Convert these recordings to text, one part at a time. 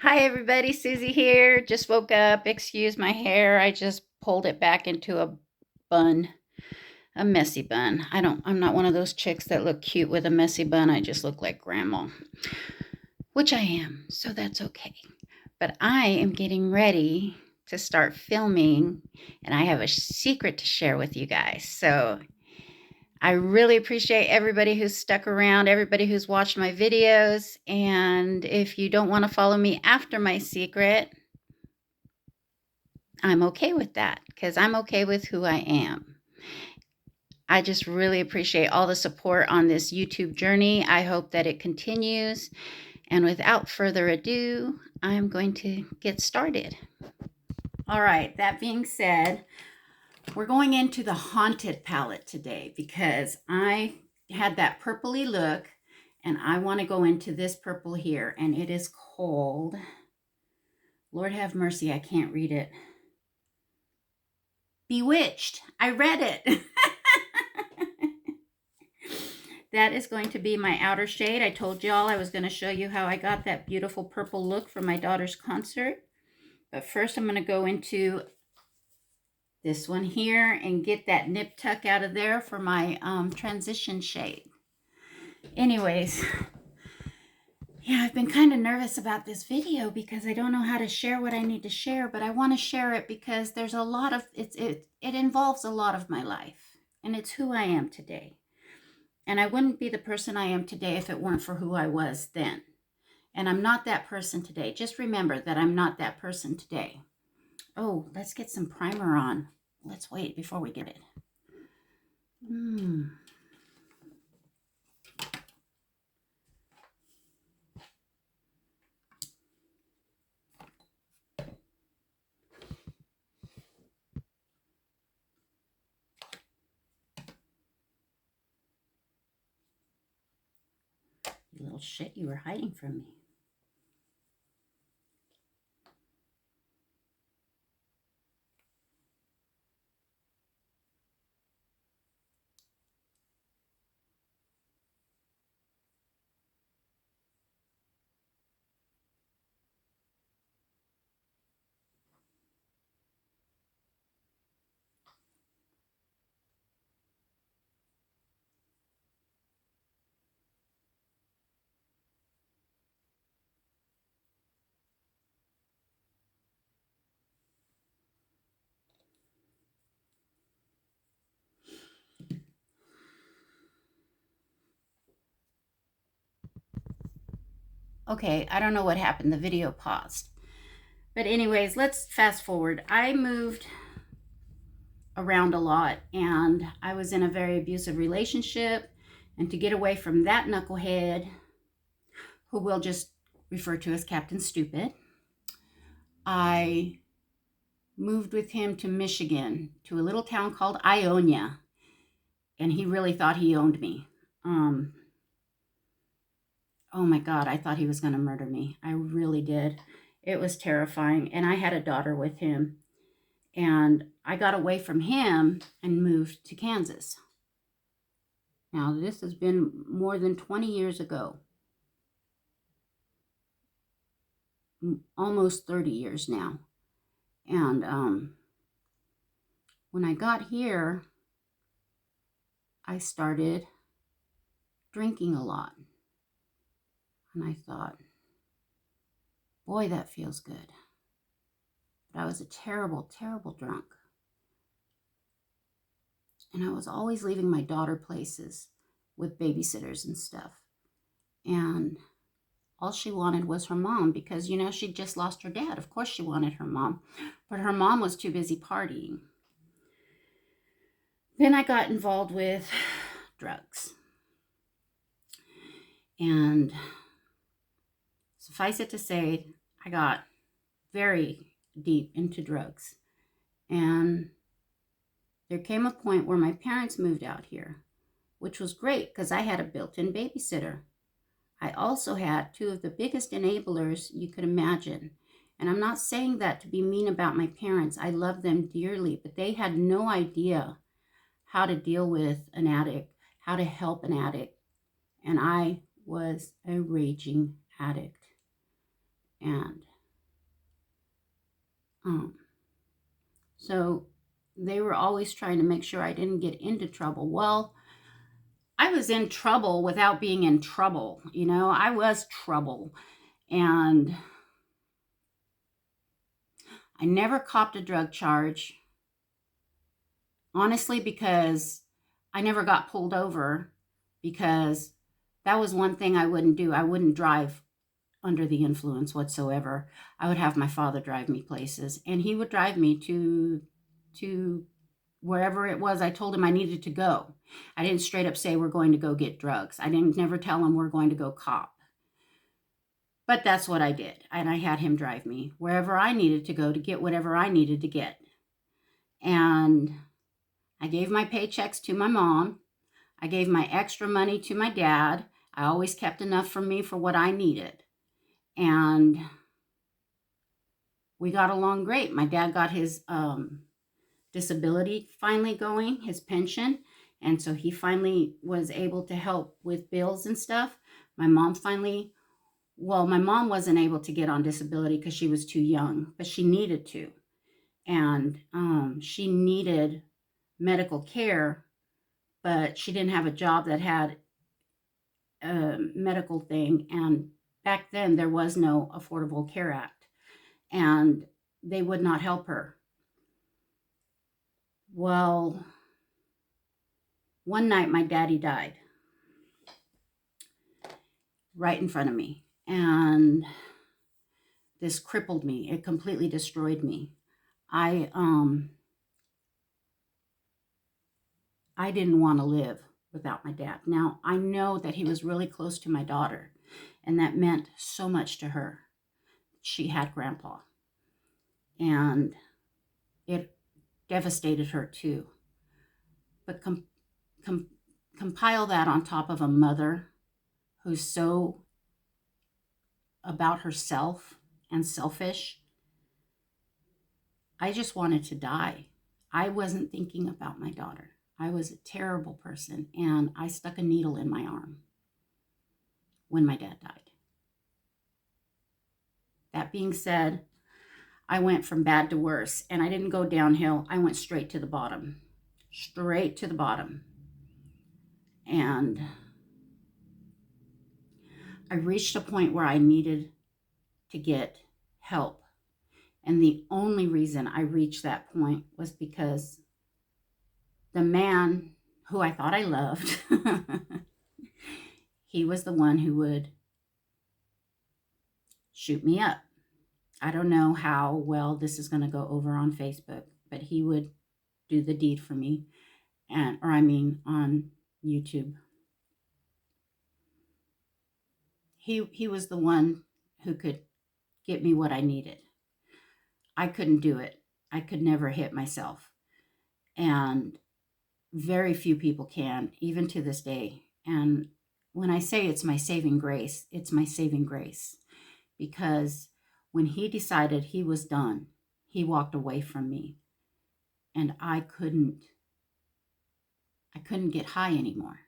Hi everybody, Susie here. Just woke up. Excuse my hair. I just pulled it back into a bun, a messy bun. I'm not one of those chicks that look cute with a messy bun. I just look like grandma, which I am, so that's okay. But I am getting ready to start filming, and I have a secret to share with you guys. So I really appreciate everybody who's stuck around, everybody who's watched my videos. And if you don't want to follow me after my secret, I'm okay with that because I'm okay with who I am. I just really appreciate all the support on this YouTube journey. I hope that it continues. And without further ado, I'm going to get started. All right, that being said, we're going into the Haunted palette today because I had that purpley look and I want to go into this purple here, and it is called, Lord have mercy, I can't read it. Bewitched. I read it. That is going to be my outer shade. I told y'all I was going to show you how I got that beautiful purple look for my daughter's concert. But first I'm going to go into this one here and get that nip tuck out of there for my transition shade. Anyways, yeah, I've been kind of nervous about this video because I don't know how to share what I need to share, but I want to share it because there's a lot of, it involves a lot of my life, and it's who I am today. And I wouldn't be the person I am today if it weren't for who I was then. And I'm not that person today. Just remember that I'm not that person today. Oh, let's get some primer on. Let's wait before we get it. You little shit, you were hiding from me. Okay, I don't know what happened. The video paused. But anyways, let's fast forward. I moved around a lot and I was in a very abusive relationship. And to get away from that knucklehead, who we'll just refer to as Captain Stupid, I moved with him to Michigan, to a little town called Ionia. And he really thought he owned me. Oh my God, I thought he was going to murder me. I really did. It was terrifying. And I had a daughter with him. And I got away from him and moved to Kansas. Now, this has been more than 20 years ago. Almost 30 years now. And when I got here, I started drinking a lot. And I thought, boy, that feels good. But I was a terrible, terrible drunk. And I was always leaving my daughter places with babysitters and stuff. And all she wanted was her mom because, you know, she'd just lost her dad. Of course she wanted her mom. But her mom was too busy partying. Then I got involved with drugs. And suffice it to say, I got very deep into drugs. And there came a point where my parents moved out here, which was great because I had a built-in babysitter. I also had two of the biggest enablers you could imagine. And I'm not saying that to be mean about my parents. I love them dearly, but they had no idea how to deal with an addict, how to help an addict. And I was a raging addict. And Um, so they were always trying to make sure I didn't get into trouble. Well, I was in trouble without being in trouble. You know, I was trouble. And I never copped a drug charge, honestly, because I never got pulled over, because that was one thing I wouldn't do. I wouldn't drive under the influence whatsoever. I would have my father drive me places, and he would drive me to wherever it was I told him I needed to go. I didn't straight up say we're going to go get drugs. I didn't never tell him we're going to go cop. But that's what I did. And I had him drive me wherever I needed to go to get whatever I needed to get. And I gave my paychecks to my mom. I gave my extra money to my dad. I always kept enough for me for what I needed. And we got along great. My dad got his disability finally going, his pension. And so he finally was able to help with bills and stuff. My mom my mom wasn't able to get on disability because she was too young, but she needed to. And she needed medical care, but she didn't have a job that had a medical thing. And back then, there was no Affordable Care Act, and they would not help her. Well, one night my daddy died right in front of me, and this crippled me. It completely destroyed me. I didn't want to live without my dad. Now, I know that he was really close to my daughter, and that meant so much to her. She had grandpa, and it devastated her too. But compile that on top of a mother who's so about herself and selfish. I just wanted to die. I wasn't thinking about my daughter. I was a terrible person, and I stuck a needle in my arm when my dad died. That being said, I went from bad to worse, and I didn't go downhill. I went straight to the bottom. Straight to the bottom. And I reached a point where I needed to get help. And the only reason I reached that point was because the man who I thought I loved, he was the one who would shoot me up. I don't know how well this is going to go over on Facebook, but he would do the deed for me, on YouTube. He was the one who could get me what I needed. I couldn't do it. I could never hit myself. And very few people can, even to this day. And when I say it's my saving grace, it's my saving grace. Because when he decided he was done, he walked away from me. And I couldn't get high anymore.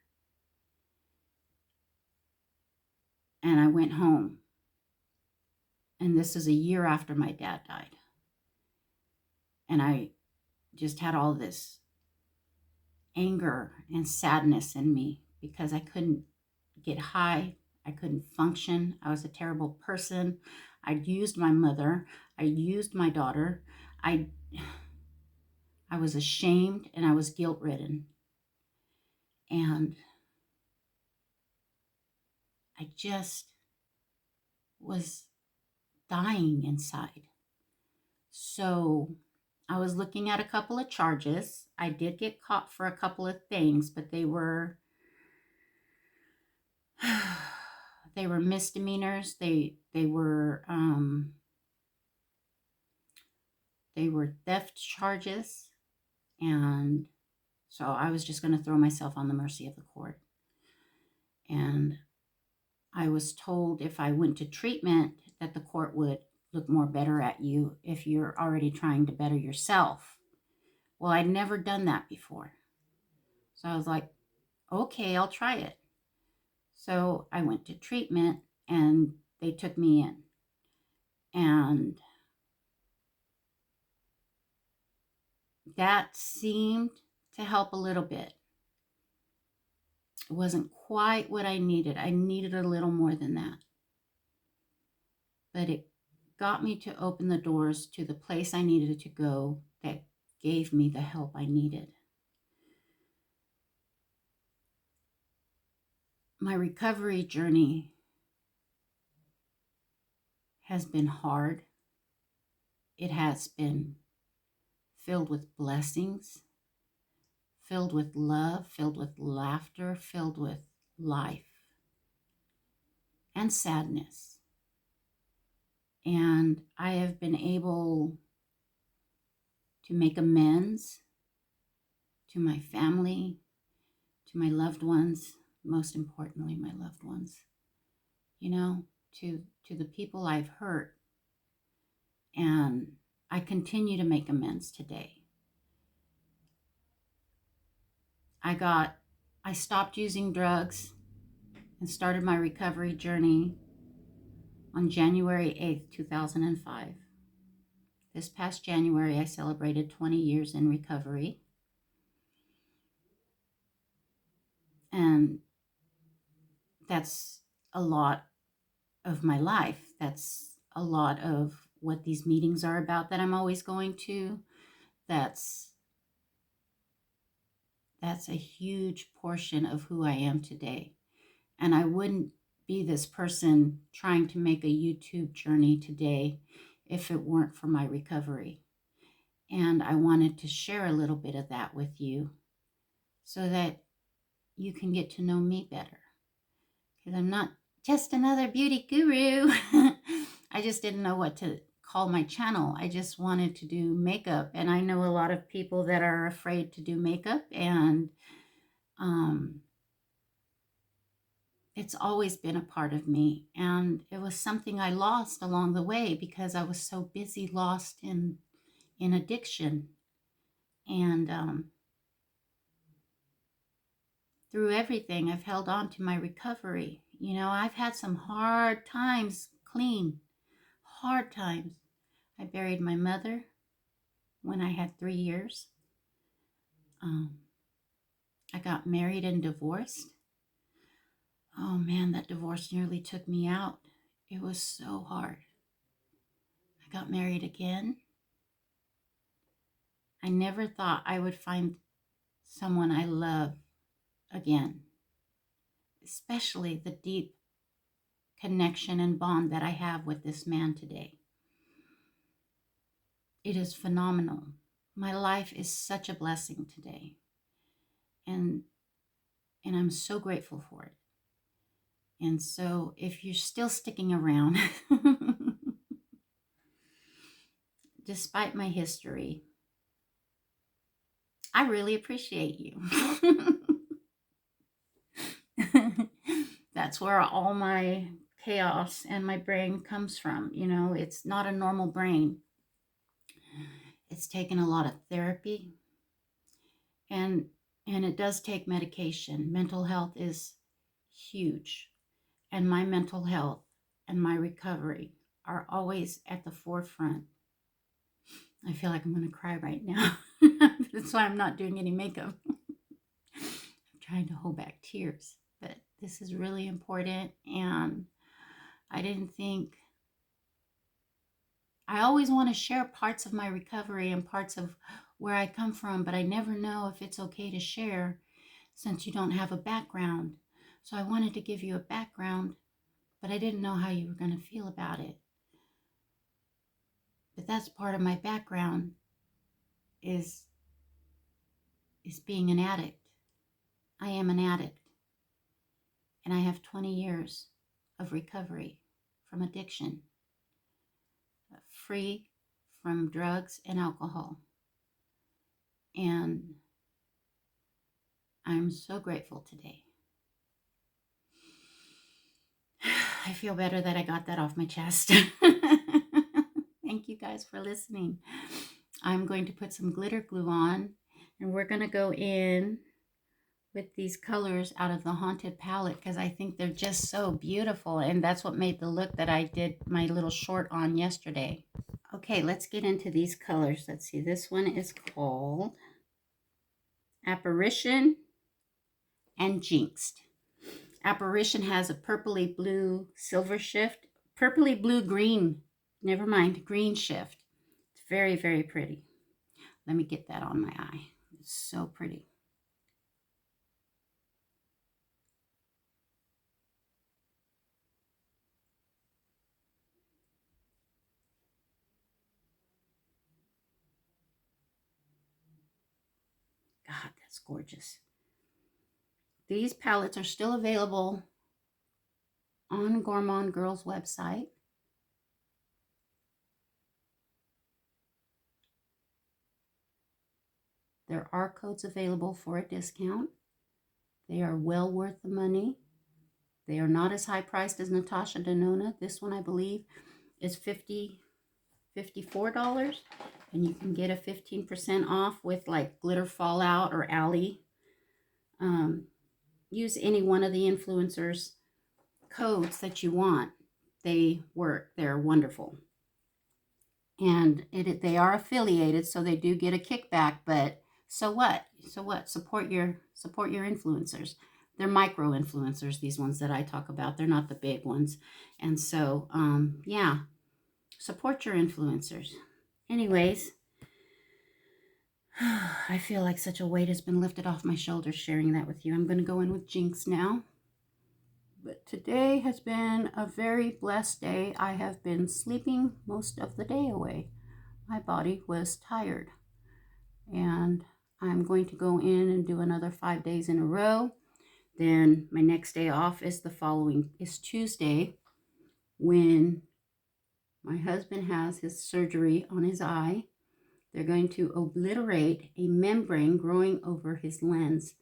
And I went home. And this is a year after my dad died. And I just had all this anger and sadness in me because I couldn't get high. I couldn't function. I was a terrible person. I used my mother. I used my daughter. I was ashamed and I was guilt-ridden. And I just was dying inside. So I was looking at a couple of charges. I did get caught for a couple of things, but they were misdemeanors. They were theft charges, and so I was just going to throw myself on the mercy of the court. And I was told if I went to treatment that the court would look more better at you if you're already trying to better yourself. Well, I'd never done that before. So I was like, okay, I'll try it. So I went to treatment and they took me in. And That seemed to help a little bit. It wasn't quite what I needed. I needed a little more than that. But it got me to open the doors to the place I needed to go that gave me the help I needed. My recovery journey has been hard. It has been filled with blessings, filled with love, filled with laughter, filled with life and sadness. And I have been able to make amends to my family, to my loved ones, most importantly, my loved ones, you know, to the people I've hurt. And I continue to make amends today. I stopped using drugs and started my recovery journey on January 8th, 2005. This past January, I celebrated 20 years in recovery. And that's a lot of my life. That's a lot of what these meetings are about that I'm always going to. That's a huge portion of who I am today. And I wouldn't be this person trying to make a YouTube journey today if it weren't for my recovery. And I wanted to share a little bit of that with you so that you can get to know me better. Because I'm not just another beauty guru. I just didn't know what to call my channel. I just wanted to do makeup. And I know a lot of people that are afraid to do makeup. And it's always been a part of me. And it was something I lost along the way because I was so busy lost in addiction. And through everything, I've held on to my recovery. You know, I've had some hard times clean, hard times. I buried my mother when I had 3 years. I got married and divorced. Oh man, that divorce nearly took me out. It was so hard. I got married again. I never thought I would find someone I love again, especially the deep connection and bond that I have with this man today. It is phenomenal. My life is such a blessing today. And I'm so grateful for it. And so if you're still sticking around, despite my history, I really appreciate you. That's where all my chaos and my brain comes from. You know, it's not a normal brain. It's taken a lot of therapy, and it does take medication. Mental health is huge, and my mental health and my recovery are always at the forefront. I feel like I'm going to cry right now. That's why I'm not doing any makeup. I'm trying to hold back tears, but this is really important. And I didn't think, I always want to share parts of my recovery and parts of where I come from, but I never know if it's okay to share since you don't have a background. So I wanted to give you a background, but I didn't know how you were going to feel about it. But that's part of my background is being an addict. I am an addict. And I have 20 years of recovery from addiction, free from drugs and alcohol. And I'm so grateful today. I feel better that I got that off my chest. Thank you guys for listening. I'm going to put some glitter glue on, and we're going to go in with these colors out of the Haunted palette because I think they're just so beautiful, and that's what made the look that I did my little short on yesterday. Okay. Okay, let's get into these colors. Let's see. This one is called Apparition and Jinxed. Apparition has a purpley blue silver shift, purpley blue green, never mind, green shift. It's very, very pretty. Let me get that on my eye. It's so pretty. God, that's gorgeous. These palettes are still available on Gourmand Girls website. There are codes available for a discount. They are well worth the money. They are not as high priced as Natasha Denona. This one, I believe, is $54, and you can get a 15% off with like Glitter Fallout or Alley. Use any one of the influencers' codes that you want. They work. They're wonderful. And they are affiliated, so they do get a kickback, but so what? So what? Support your influencers. They're micro influencers, these ones that I talk about. They're not the big ones. And so, yeah, support your influencers. Anyways, I feel like such a weight has been lifted off my shoulders sharing that with you. I'm going to go in with Jinx now. But today has been a very blessed day. I have been sleeping most of the day away. My body was tired. And I'm going to go in and do another 5 days in a row. Then my next day off is Tuesday, when my husband has his surgery on his eye. They're going to obliterate a membrane growing over his lens.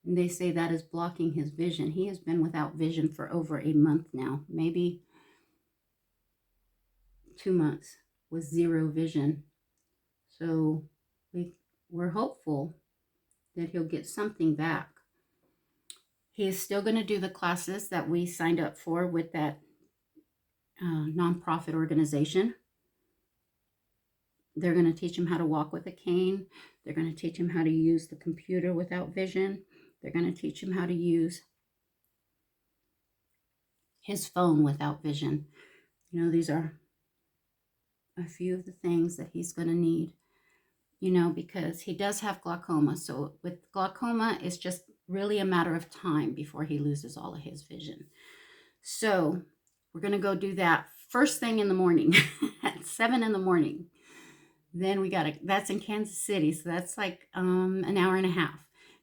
And they say that is blocking his vision. He has been without vision for over a month now, maybe 2 months with zero vision. So we're hopeful that he'll get something back. He is still going to do the classes that we signed up for with that nonprofit organization. They're going to teach him how to walk with a cane. They're going to teach him how to use the computer without vision. They're going to teach him how to use his phone without vision. You know, these are a few of the things that he's going to need, you know, because he does have glaucoma. So with glaucoma, it's just really a matter of time before he loses all of his vision. So we're going to go do that first thing in the morning at 7 in the morning. Then that's in Kansas City. So that's like an hour and a half.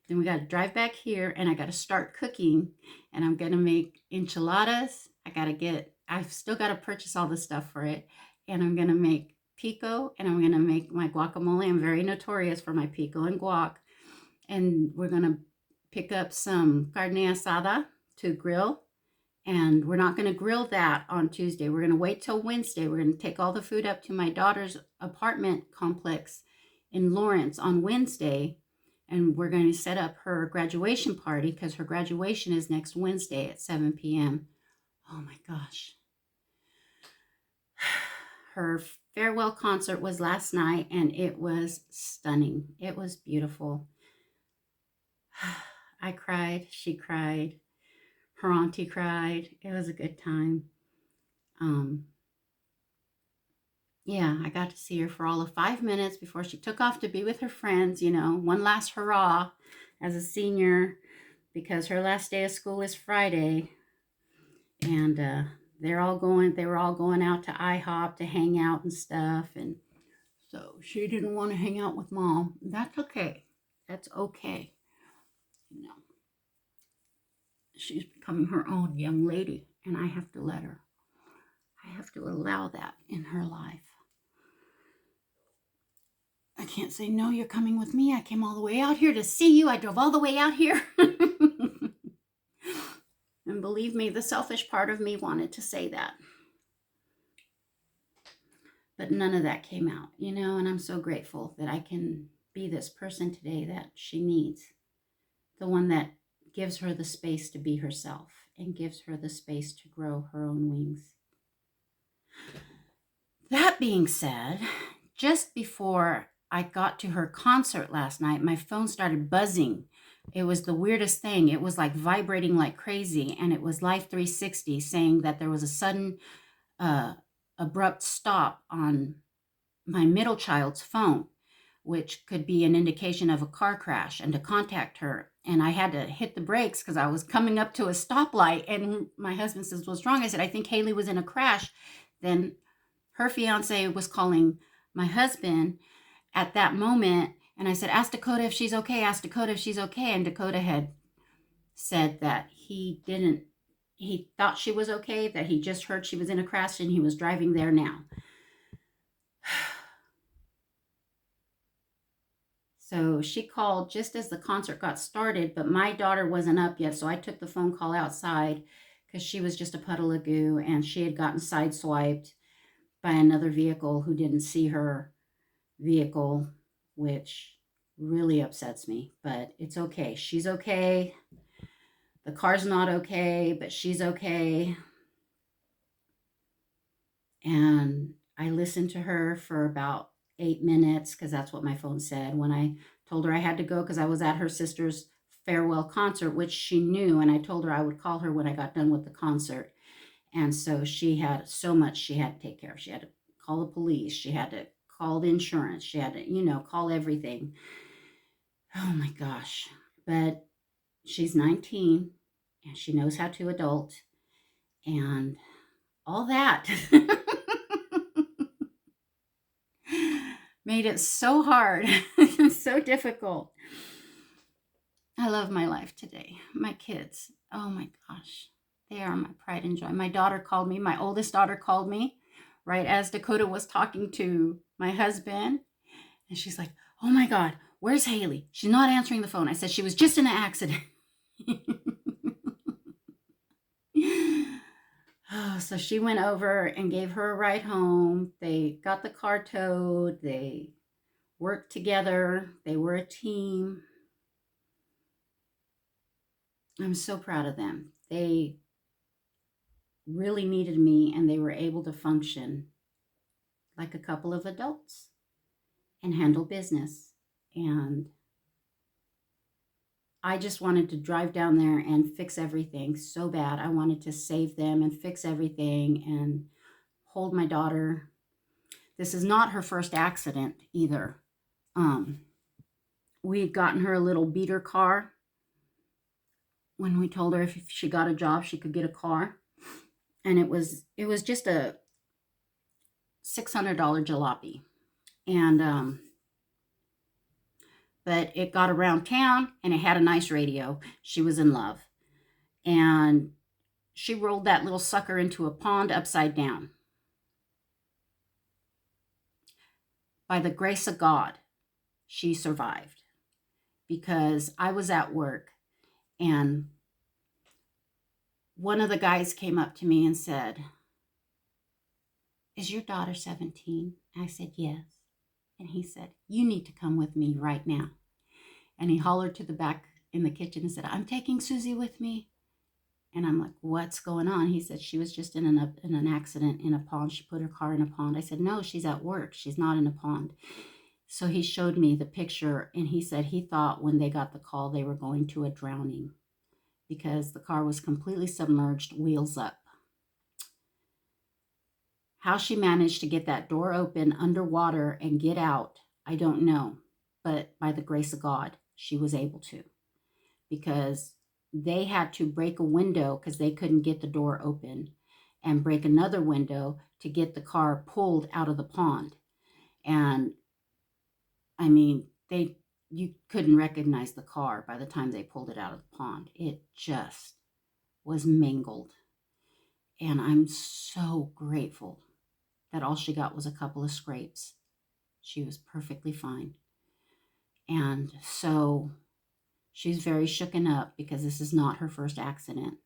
Then we got to drive back here, and I got to start cooking, and I'm going to make enchiladas. I've still got to purchase all the stuff for it. And I'm going to make pico, and I'm going to make my guacamole. I'm very notorious for my pico and guac. And we're going to pick up some carne asada to grill. And we're not going to grill that on Tuesday. We're going to wait till Wednesday. We're going to take all the food up to my daughter's apartment complex in Lawrence on Wednesday. And we're going to set up her graduation party, because her graduation is next Wednesday at 7 p.m. Oh my gosh. Her farewell concert was last night, and it was stunning. It was beautiful. I cried. She cried. Her auntie cried. It was a good time. Yeah, I got to see her for all of 5 minutes before she took off to be with her friends, you know, one last hurrah as a senior, because her last day of school is Friday. And they were all going out to IHOP to hang out and stuff. And so she didn't want to hang out with Mom. That's okay. That's okay. You know, she's becoming her own young lady, and I have to let her. I have to allow that in her life. I can't say, no, you're coming with me. I came all the way out here to see you. I drove all the way out here. And believe me, the selfish part of me wanted to say that. But none of that came out, you know, and I'm so grateful that I can be this person today that she needs. The one that gives her the space to be herself and gives her the space to grow her own wings. That being said, just before I got to her concert last night, my phone started buzzing. It was the weirdest thing. It was like vibrating like crazy, and it was Life 360 saying that there was a sudden, uh, abrupt stop on my middle child's phone, which could be an indication of a car crash, and to contact her. And I had to hit the brakes because I was coming up to a stoplight, and my husband says, "What's wrong?" I said, "I think Haley was in a crash." Then her fiance was calling my husband at that moment, and I said, "Ask Dakota if she's okay. Ask Dakota if she's okay." And Dakota had said that he thought she was okay, that he just heard she was in a crash and he was driving there now. So she called just as the concert got started, but my daughter wasn't up yet, so I took the phone call outside because she was just a puddle of goo, and she had gotten sideswiped by another vehicle who didn't see her vehicle, which really upsets me, but it's okay. She's okay. The car's not okay, but she's okay. And I listened to her for about 8 minutes because that's what my phone said when I told her I had to go because I was at her sister's farewell concert, which she knew. And I told her I would call her when I got done with the concert. And so she had so much she had to take care of. She had to call the police. She had to call the insurance. She had to, call everything. Oh my gosh. But she's 19 and she knows how to adult and all that. Made it so hard, so difficult. I love my life today. My kids, oh my gosh, they are my pride and joy. My daughter called me, my oldest daughter called me right as Dakota was talking to my husband. And she's like, "Oh my God, where's Haley? She's not answering the phone." I said, "She was just in an accident." So she went over and gave her a ride home. They got the car towed. They worked together. They were a team. I'm so proud of them. They really needed me and they were able to function like a couple of adults and handle business. And I just wanted to drive down there and fix everything so bad. I wanted to save them and fix everything and hold my daughter. This is not her first accident either. We had gotten her a little beater car when we told her if she got a job, she could get a car. And it was just a $600 jalopy. And but it got around town and it had a nice radio. She was in love. And she rolled that little sucker into a pond upside down. By the grace of God, she survived because I was at work and one of the guys came up to me and said, "Is your daughter 17?" I said, "Yes." And he said, "You need to come with me right now." And he hollered to the back in the kitchen and said, "I'm taking Susie with me." And I'm like, "What's going on?" He said, "She was just in an accident in a pond. She put her car in a pond." I said, "No, she's at work. She's not in a pond." So he showed me the picture and he said he thought when they got the call they were going to a drowning because the car was completely submerged, wheels up. How she managed to get that door open underwater and get out, I don't know. But by the grace of God, she was able to because they had to break a window because they couldn't get the door open and break another window to get the car pulled out of the pond. And I mean, you couldn't recognize the car by the time they pulled it out of the pond. It just was mangled. And I'm so grateful that all she got was a couple of scrapes. She was perfectly fine. And so she's very shooken up because this is not her first accident.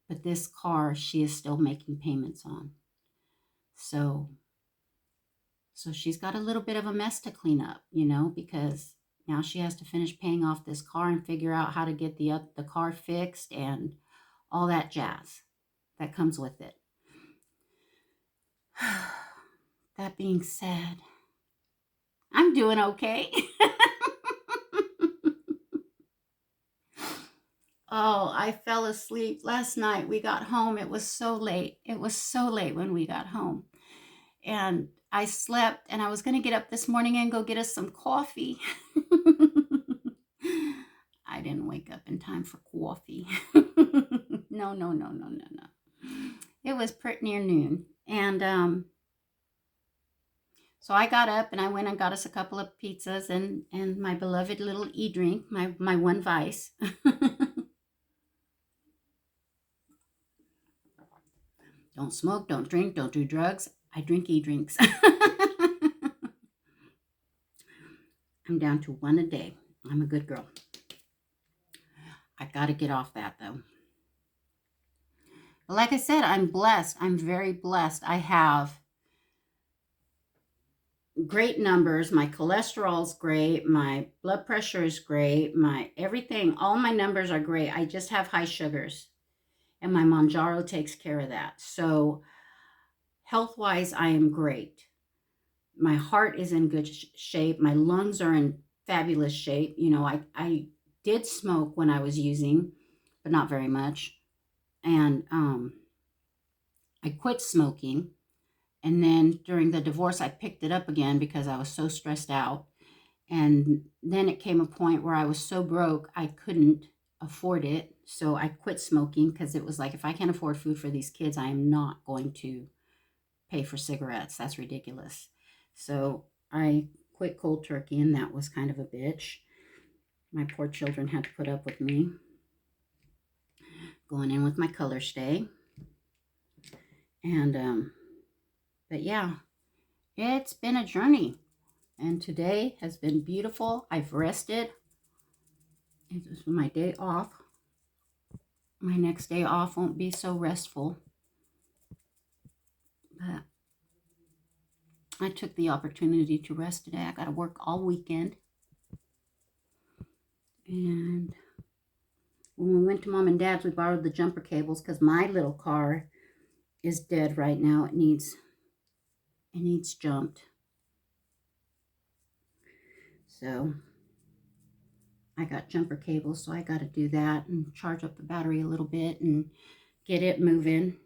But this car she is still making payments on. So she's got a little bit of a mess to clean up, because now she has to finish paying off this car and figure out how to get the car fixed and all that jazz that comes with it. That being said, I'm doing okay. Oh, I fell asleep last night. We got home. It was so late. It was so late when we got home. And I slept, and I was going to get up this morning and go get us some coffee. I didn't wake up in time for coffee. No, no, no, no, no, no. It was pretty near noon. And so I got up and I went and got us a couple of pizzas and my beloved little e-drink, my one vice. Don't smoke, don't drink, don't do drugs. I drink e-drinks. I'm down to one a day. I'm a good girl. I got to get off that though. But like I said, I'm blessed. I'm very blessed. I have great numbers. My cholesterol's great. My blood pressure is great. My everything, all my numbers are great. I just have high sugars. And my Monjaro takes care of that. So health-wise, I am great. My heart is in good shape. My lungs are in fabulous shape. You know, I did smoke when I was using, but not very much. And I quit smoking. And then during the divorce, I picked it up again because I was so stressed out. And then it came a point where I was so broke, I couldn't afford it. So I quit smoking because it was like, if I can't afford food for these kids, I am not going to pay for cigarettes. That's ridiculous. So I quit cold turkey, and that was kind of a bitch. My poor children had to put up with me. Going in with my color stay. And, but yeah, it's been a journey. And today has been beautiful. I've rested. It was my day off. My next day off won't be so restful. But I took the opportunity to rest today. I got to work all weekend. And when we went to Mom and Dad's, we borrowed the jumper cables because my little car is dead right now. It needs jumped. So I got jumper cables, so I got to do that and charge up the battery a little bit and get it moving.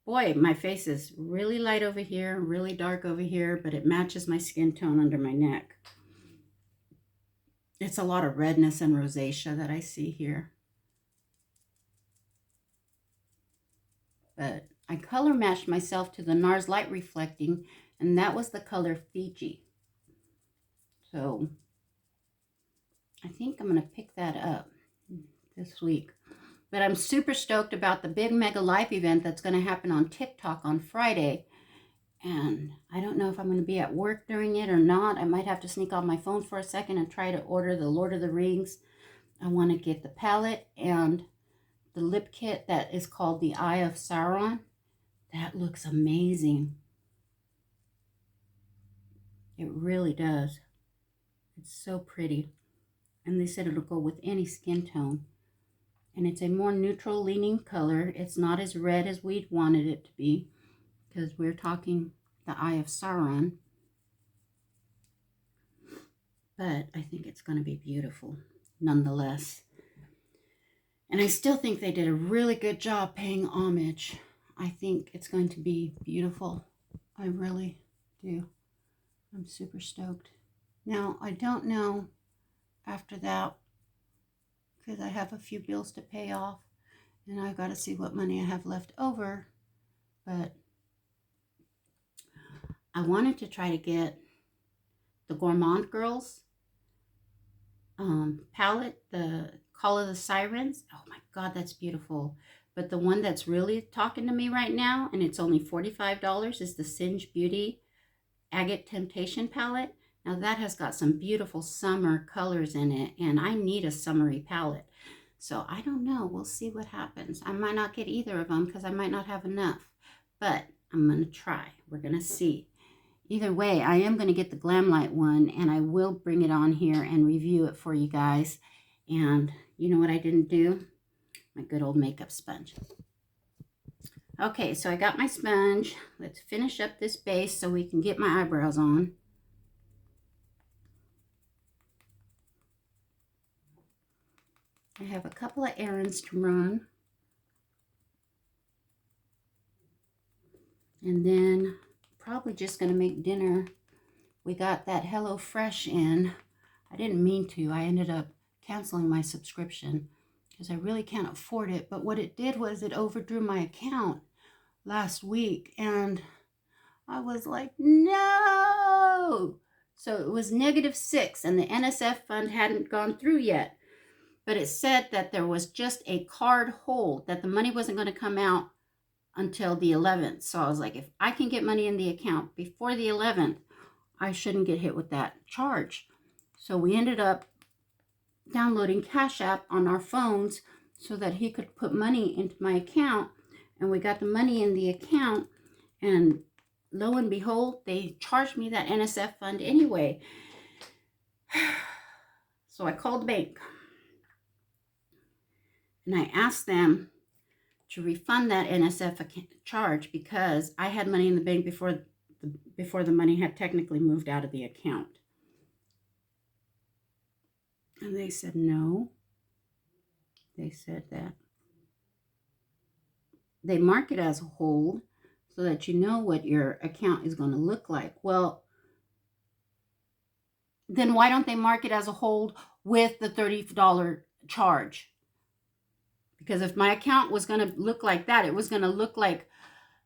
Boy, my face is really light over here, really dark over here, but it matches my skin tone under my neck. It's a lot of redness and rosacea that I see here. But I color matched myself to the NARS Light Reflecting, and that was the color Fiji. So I think I'm going to pick that up this week. But I'm super stoked about the big Mega Life event that's going to happen on TikTok on Friday. And I don't know if I'm going to be at work during it or not. I might have to sneak on my phone for a second and try to order the Lord of the Rings. I want to get the palette and the lip kit that is called the Eye of Sauron. That looks amazing. It really does. It's so pretty. And they said it'll go with any skin tone. And it's a more neutral leaning color. It's not as red as we'd wanted it to be, because we're talking the Eye of Sauron. But I think it's going to be beautiful nonetheless. And I still think they did a really good job paying homage. I think it's going to be beautiful. I really do. I'm super stoked. Now, I don't know after that, because I have a few bills to pay off, and I've got to see what money I have left over. But I wanted to try to get the Gourmand Girls palette, the Call of the Sirens. Oh my God, that's beautiful. But the one that's really talking to me right now, and it's only $45, is the Singe Beauty Agate Temptation palette. Now that has got some beautiful summer colors in it, and I need a summery palette. So I don't know. We'll see what happens. I might not get either of them because I might not have enough. But I'm going to try. We're going to see. Either way, I am going to get the Glamlight one, and I will bring it on here and review it for you guys. And you know what I didn't do? My good old makeup sponge. Okay, so I got my sponge. Let's finish up this base so we can get my eyebrows on. I have a couple of errands to run. And then probably just going to make dinner. We got that HelloFresh in. I didn't mean to. I ended up canceling my subscription because I really can't afford it. But what it did was it overdrew my account last week. And I was like, no. So it was -6 and the NSF fund hadn't gone through yet. But it said that there was just a card hold, that the money wasn't going to come out until the 11th. So I was like, if I can get money in the account before the 11th, I shouldn't get hit with that charge. So we ended up downloading Cash App on our phones so that he could put money into my account. And we got the money in the account. And lo and behold, they charged me that NSF fund anyway. So I called the bank. And I asked them to refund that NSF charge because I had money in the bank before the money had technically moved out of the account. And they said no. They said that they mark it as a hold so that you know what your account is going to look like. Well, then why don't they mark it as a hold with the $30 charge? Because if my account was going to look like that, it was going to look like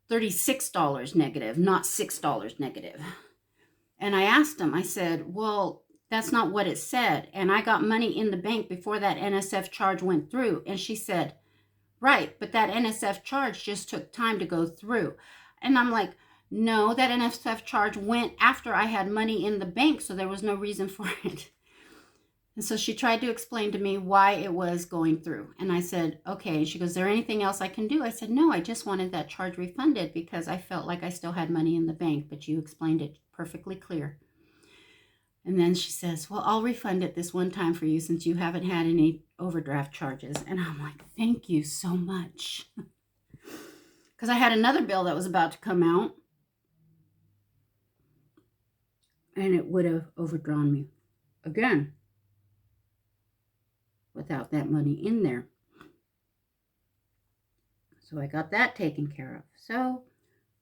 $36 negative, not $6 negative. And I asked them, I said, well, that's not what it said. And I got money in the bank before that NSF charge went through. And she said, right, but that NSF charge just took time to go through. And I'm like, no, that NSF charge went after I had money in the bank, so there was no reason for it. And so she tried to explain to me why it was going through. And I said, okay. And she goes, is there anything else I can do? I said, no, I just wanted that charge refunded because I felt like I still had money in the bank, but you explained it perfectly clear. And then she says, well, I'll refund it this one time for you since you haven't had any overdraft charges. And I'm like, thank you so much. Because I had another bill that was about to come out. And it would have overdrawn me again without that money in there. So I got that taken care of. So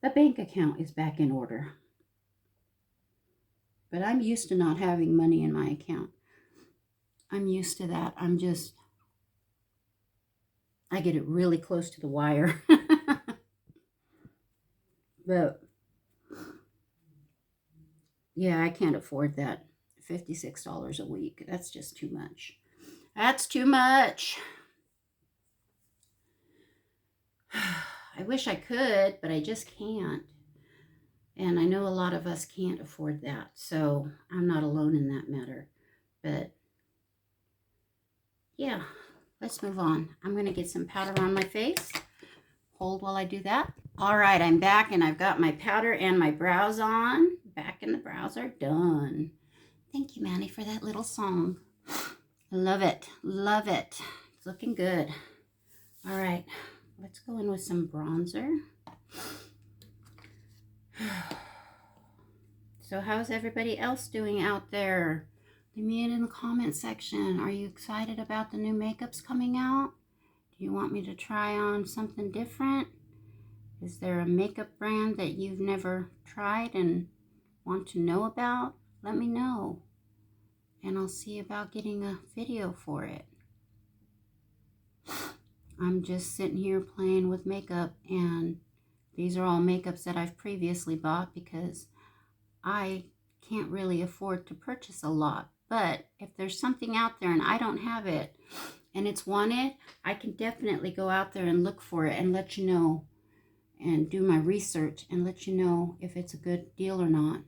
the bank account is back in order. But I'm used to not having money in my account. I'm used to that. I get it really close to the wire. But yeah, I can't afford that $56 a week. That's just too much. That's too much. I wish I could, but I just can't. And I know a lot of us can't afford that. So I'm not alone in that matter. But yeah, let's move on. I'm going to get some powder on my face. Hold while I do that. All right, I'm back and I've got my powder and my brows on. Back and the brows are done. Thank you, Manny, for that little song. Love it. Love it. It's looking good. All right, let's go in with some bronzer. So how's everybody else doing out there? Leave me in the comment section. Are you excited about the new makeups coming out? Do you want me to try on something different? Is there a makeup brand that you've never tried and want to know about? Let me know. And I'll see about getting a video for it. I'm just sitting here playing with makeup, and these are all makeups that I've previously bought because I can't really afford to purchase a lot. But if there's something out there and I don't have it and it's wanted, I can definitely go out there and look for it and let you know and do my research and let you know if it's a good deal or not.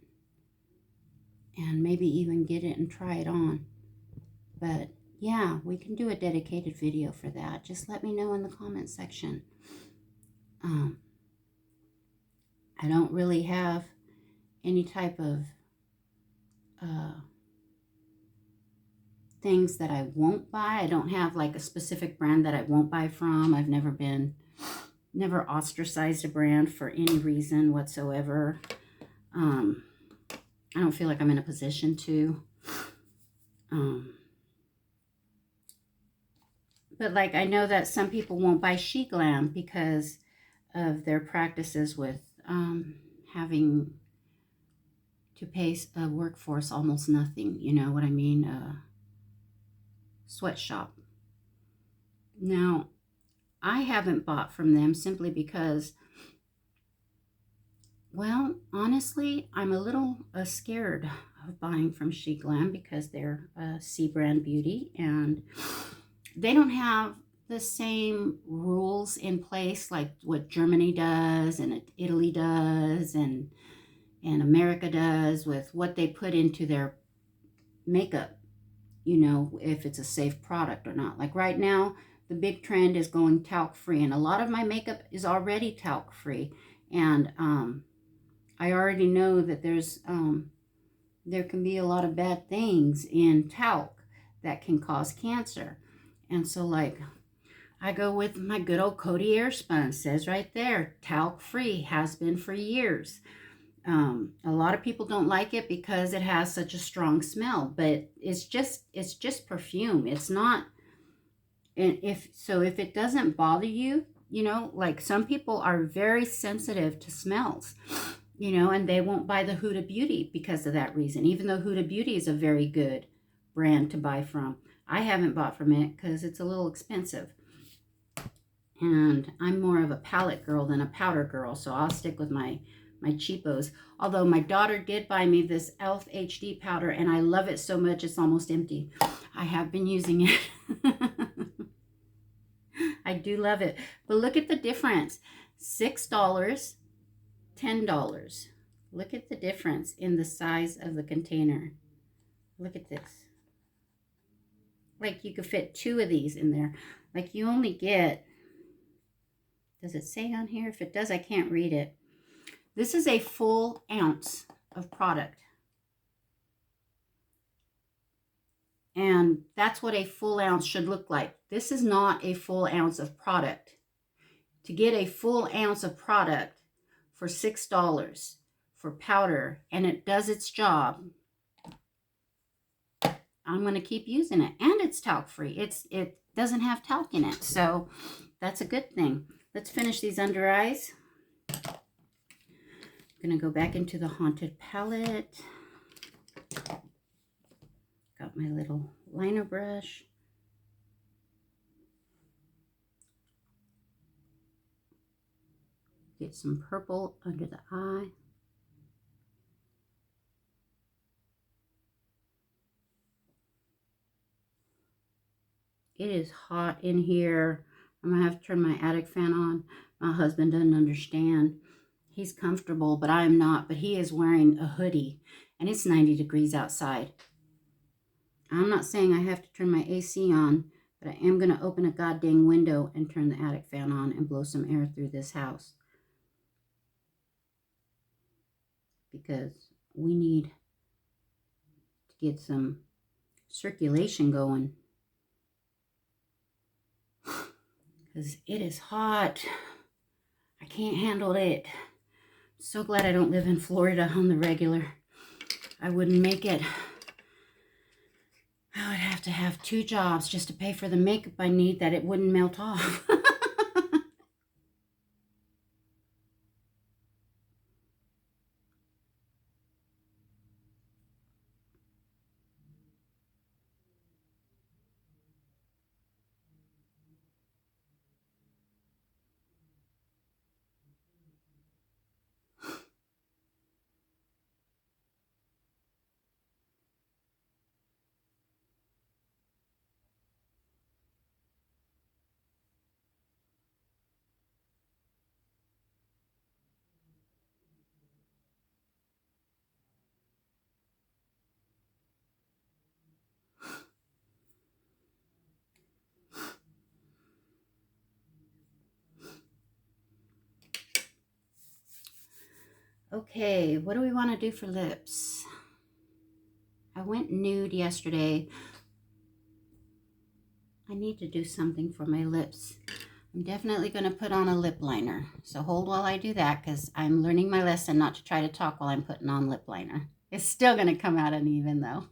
And maybe even get it and try it on. But yeah, we can do a dedicated video for that. Just let me know in the comment section. I don't really have any type of things that I won't buy. I don't have like a specific brand that I won't buy from. I've never been never ostracized a brand for any reason whatsoever. I don't feel like I'm in a position to. But like, I know that some people won't buy Grwm because of their practices with having to pay a workforce almost nothing. You know what I mean? Sweatshop. Now, I haven't bought from them simply because, well, honestly, I'm a little scared of buying from Grwm because they're a C brand beauty and they don't have the same rules in place like what Germany does and Italy does and America does with what they put into their makeup, you know, if it's a safe product or not. Like right now, the big trend is going talc free, and a lot of my makeup is already talc free. And I already know that there can be a lot of bad things in talc that can cause cancer. And so, like, I go with my good old Coty Airspun. It says right there, talc free, has been for years. A lot of people don't like it because it has such a strong smell, but it's just perfume. It's not. And if it doesn't bother you, you know, like some people are very sensitive to smells, you know, and they won't buy the Huda Beauty because of that reason, even though Huda Beauty is a very good brand to buy from. I haven't bought from it because it's a little expensive. And I'm more of a palette girl than a powder girl, so I'll stick with my cheapos. Although my daughter did buy me this e.l.f. HD powder, and I love it so much it's almost empty. I have been using it. I do love it. But look at the difference. $6, $10. Look at the difference in the size of the container. Look at this. Like you could fit 2 of these in there. Like you only get, does it say on here? If it does, I can't read it. This is a full ounce of product. And that's what a full ounce should look like. This is not a full ounce of product. To get a full ounce of product for $6 for powder, and it does its job, I'm going to keep using it. And it's talc free. It doesn't have talc in it, so that's a good thing. Let's finish these under eyes. I'm going to go back into the Haunted palette. Got my little liner brush. Get some purple under the eye. It is hot in here. I'm going to have to turn my attic fan on. My husband doesn't understand. He's comfortable, but I am not. But he is wearing a hoodie, and it's 90 degrees outside. I'm not saying I have to turn my AC on, but I am going to open a goddamn window and turn the attic fan on and blow some air through this house. Because we need to get some circulation going. Because it is hot. I can't handle it. So glad I don't live in Florida on the regular. I wouldn't make it. I would have to have 2 jobs just to pay for the makeup I need that it wouldn't melt off. Okay, what do we want to do for lips? I went nude yesterday. I need to do something for my lips. I'm definitely going to put on a lip liner. So hold while I do that, because I'm learning my lesson not to try to talk while I'm putting on lip liner. It's still going to come out uneven though.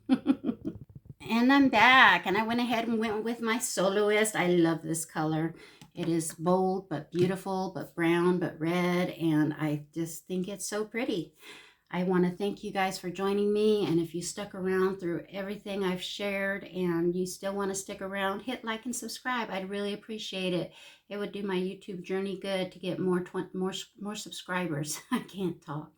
And I'm back, and I went ahead and went with my Soloist. I love this color. It is bold but beautiful, but brown but red, and I just think it's so pretty. I want to thank you guys for joining me, and if you stuck around through everything I've shared and you still want to stick around, hit like and subscribe. I'd really appreciate it. It would do my YouTube journey good to get more subscribers. I can't talk.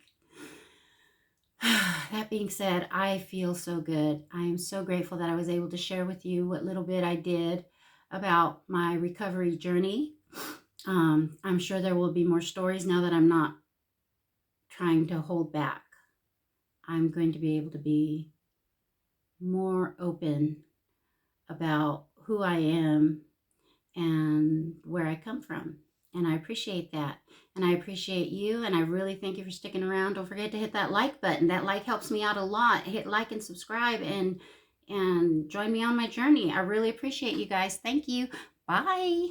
That being said, I feel so good. I am so grateful that I was able to share with you what little bit I did about my recovery journey. I'm sure there will be more stories now that I'm not trying to hold back. I'm going to be able to be more open about who I am and where I come from. And I appreciate that. And I appreciate you. And I really thank you for sticking around. Don't forget to hit that like button. That like helps me out a lot. Hit like and subscribe and join me on my journey. I really appreciate you guys. Thank you. Bye.